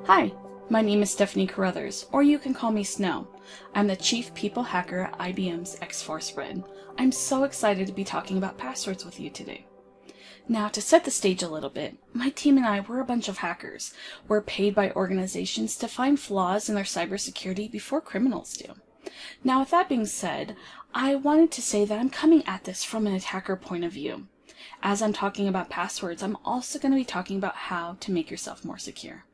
Hi, my name is Stephanie Caruthers, or you can call me Snow. I'm the Chief People Hacker at IBM's X-Force Red. I'm so excited to be talking about passwords with you today. Now, to set the stage a little bit, my team and I were a bunch of hackers. We're paid by organizations to find flaws in their cybersecurity before criminals do. Now, with that being said, I wanted to say that I'm coming at this from an attacker point of view. As I'm talking about passwords, I'm also going to be talking about how to make yourself more secure.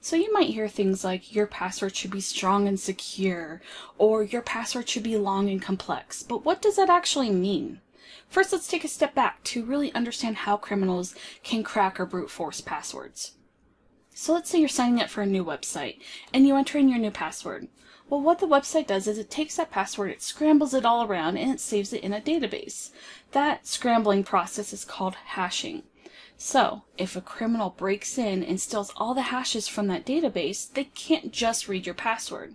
So you might hear things like your password should be strong and secure, or your password should be long and complex. But what does that actually mean? First, let's take a step back to really understand how criminals can crack or brute force passwords. So let's say you're signing up for a new website and you enter in your new password. Well, what the website does is it takes that password, it scrambles it all around, and it saves it in a database. That scrambling process is called hashing. So, if a criminal breaks in and steals all the hashes from that database, they can't just read your password.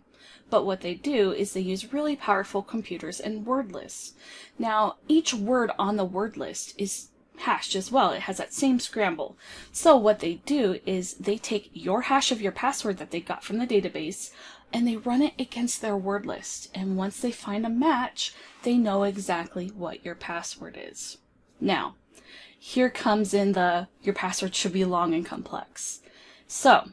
But what they do is they use really powerful computers and word lists. Now, each word on the word list is hashed as well. It has that same scramble. So what they do is they take your hash of your password that they got from the database and they run it against their word list. And once they find a match, they know exactly what your password is. Now, here comes in your password should be long and complex. So,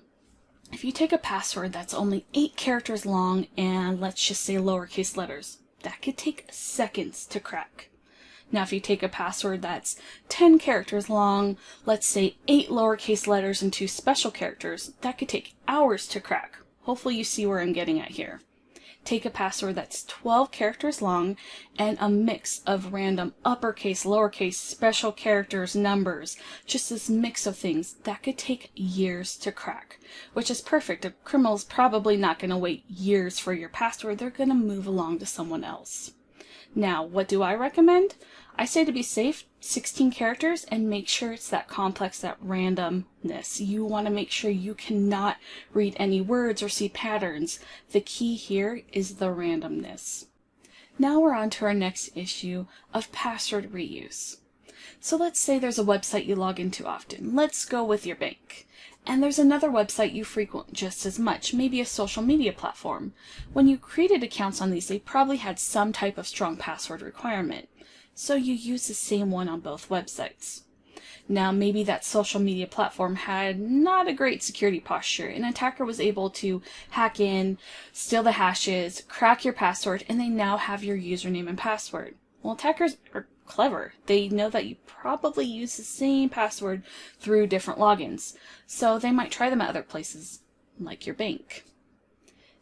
if you take a password that's only 8 characters long and let's just say lowercase letters, that could take seconds to crack. Now, if you take a password that's 10 characters long, let's say 8 lowercase letters and 2 special characters, that could take hours to crack. Hopefully you see where I'm getting at here. Take a password that's 12 characters long and a mix of random uppercase, lowercase, special characters, numbers, just this mix of things. That could take years to crack, which is perfect. A criminal's probably not going to wait years for your password. They're going to move along to someone else. Now, what do I recommend? I say to be safe, 16 characters, and make sure it's that complex, that randomness. You want to make sure you cannot read any words or see patterns. The key here is the randomness. Now we're on to our next issue of password reuse. So let's say there's a website you log into often. Let's go with your bank. And there's another website you frequent just as much, maybe a social media platform. When you created accounts on these, they probably had some type of strong password requirement. So you use the same one on both websites. Now, maybe that social media platform had not a great security posture. An attacker was able to hack in, steal the hashes, crack your password, and they now have your username and password. Well, attackers are clever. They know that you probably use the same password through different logins. So they might try them at other places, like your bank.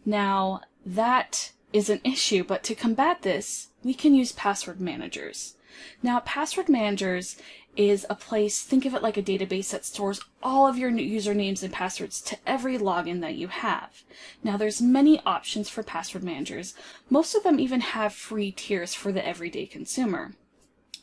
Now, that is an issue, but to combat this, we can use password managers. Now, password managers is a place, think of it like a database that stores all of your usernames and passwords to every login that you have. Now, there's many options for password managers. Most of them even have free tiers for the everyday consumer.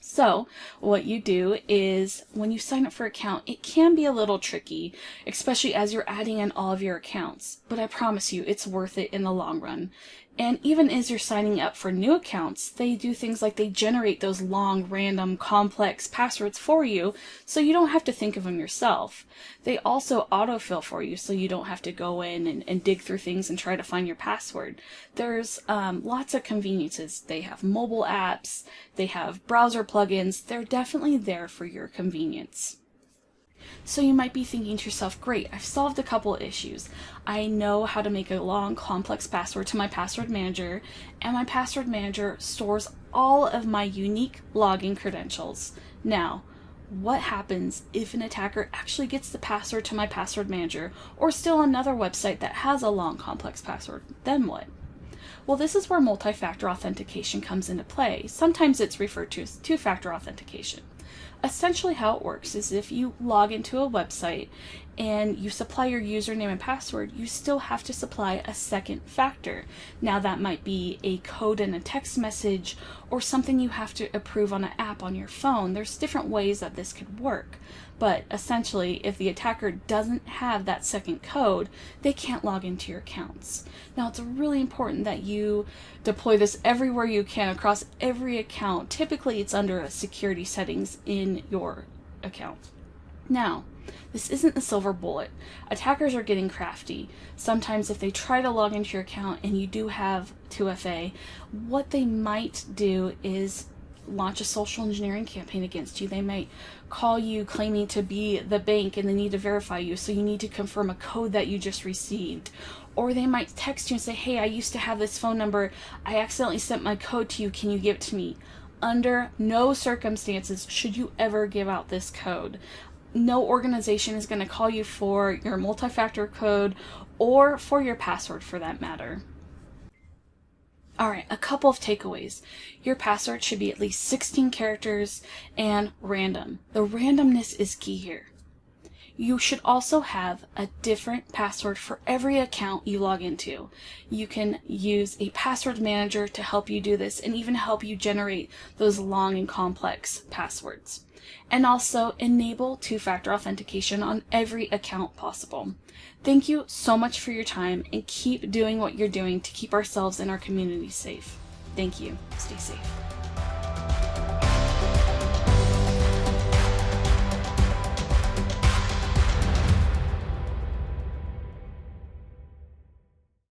So what you do is when you sign up for an account, it can be a little tricky, especially as you're adding in all of your accounts, but I promise you it's worth it in the long run. And even as you're signing up for new accounts, they do things like they generate those long, random, complex passwords for you, so you don't have to think of them yourself. They also autofill for you, so you don't have to go in and dig through things and try to find your password. There's lots of conveniences. They have mobile apps, they have browser plugins. They're definitely there for your convenience. So you might be thinking to yourself, great, I've solved a couple issues. I know how to make a long, complex password to my password manager, and my password manager stores all of my unique login credentials. Now, what happens if an attacker actually gets the password to my password manager, or still another website that has a long, complex password? Then what? Well, this is where multi-factor authentication comes into play. Sometimes it's referred to as two-factor authentication. Essentially how it works is if you log into a website and you supply your username and password, you still have to supply a second factor. Now that might be a code in a text message or something you have to approve on an app on your phone. There's different ways that this could work. But essentially, if the attacker doesn't have that second code, they can't log into your accounts. Now, it's really important that you deploy this everywhere you can across every account. Typically, it's under a security settings in your account. Now, this isn't the silver bullet. Attackers are getting crafty. Sometimes if they try to log into your account and you do have 2FA, what they might do is launch a social engineering campaign against you. They might call you claiming to be the bank and they need to verify you, so you need to confirm a code that you just received. Or they might text you and say, hey, I used to have this phone number. I accidentally sent my code to you. Can you give it to me? Under no circumstances should you ever give out this code. No organization is going to call you for your multi-factor code or for your password for that matter. Alright, a couple of takeaways. Your password should be at least 16 characters and random. The randomness is key here. You should also have a different password for every account you log into. You can use a password manager to help you do this and even help you generate those long and complex passwords. And also enable two-factor authentication on every account possible. Thank you so much for your time, and keep doing what you're doing to keep ourselves and our community safe. Thank you. Stay safe.